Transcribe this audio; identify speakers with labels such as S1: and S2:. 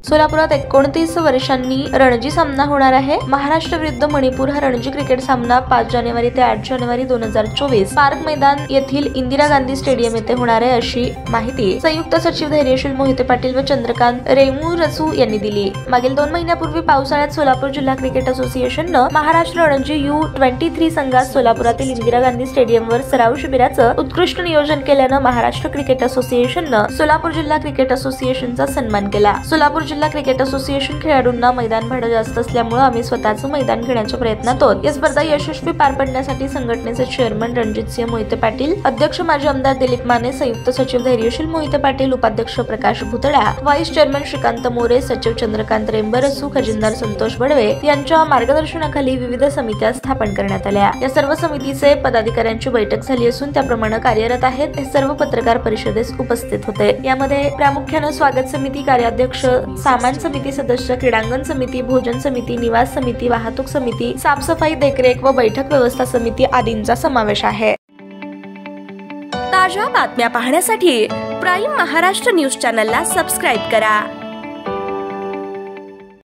S1: सोलापुरात 29 वर्षांनी रणजी सामना होणार आहे। महाराष्ट्र विरुद्ध मणिपूर हा रणजी क्रिकेट सामना 5 जानेवारी ते 8 जानेवारी 2024 पार्क मैदान येथील इंदिरा गांधी स्टेडियम येथे होणार आहे, अशी माहिती संयुक्त सचिव धैर्यशील मोहिते पाटील व चंद्रकांत रेमुरसू यांनी दिली। मागील 2 महिन्यापूर्वी पावसाळ्यात सोलापूर जिल्हा क्रिकेट असोसिएशननं महाराष्ट्र रणजी U23 संघात सोलापुरातील इंदिरा गांधी स्टेडियमवर सराव शिबिराचं उत्कृष्ट नियोजन केल्यानं महाराष्ट्र क्रिकेट असोसिएशननं सोलापूर जिल्हा क्रिकेट असोसिएशनचा सन्मान केला। सोलापूर जिल्हा क्रिकेट असोसिएशन खेळाडूंना मैदान भाडं जास्त असल्यामुळे आम्ही स्वतःचं मैदान घेण्याच्या प्रयत्नात आहोत। या स्पर्धा यशस्वी पार पाडण्यासाठी संघटनेचे चेअरमन रणजितसिंह मोहिते पाटील, अध्यक्ष माजी आमदार दिलीप माने, संयुक्त सचिव धैर्यशील मोहिते पाटील, उपाध्यक्ष प्रकाश भुतडा, व्हाईस चेअरमन श्रीकांत मोरे, सचिव चंद्रकांत रेमुरसू, खजिनदार संतोष बडवे यांच्या मार्गदर्शनाखाली विविध समित्या स्थापन करण्यात आल्या। या सर्व समितीचे पदाधिकाऱ्यांची बैठक झाली असून त्याप्रमाणे कार्यरत आहेत। हे सर्व पत्रकार परिषदेस उपस्थित होते। यामध्ये प्रामुख्याने स्वागत समिती, कार्याध्यक्ष, सामान समिती सदस्य, क्रीडांगण समिती, भोजन समिती, निवास समिती, वाहतूक समिती, साफसफाई, देखरेख व बैठक व्यवस्था समिती आदींचा समावेश आहे।
S2: ताज्या बातम्या पाहण्यासाठी प्राईम महाराष्ट्र न्यूज चॅनलला सबस्क्राईब करा।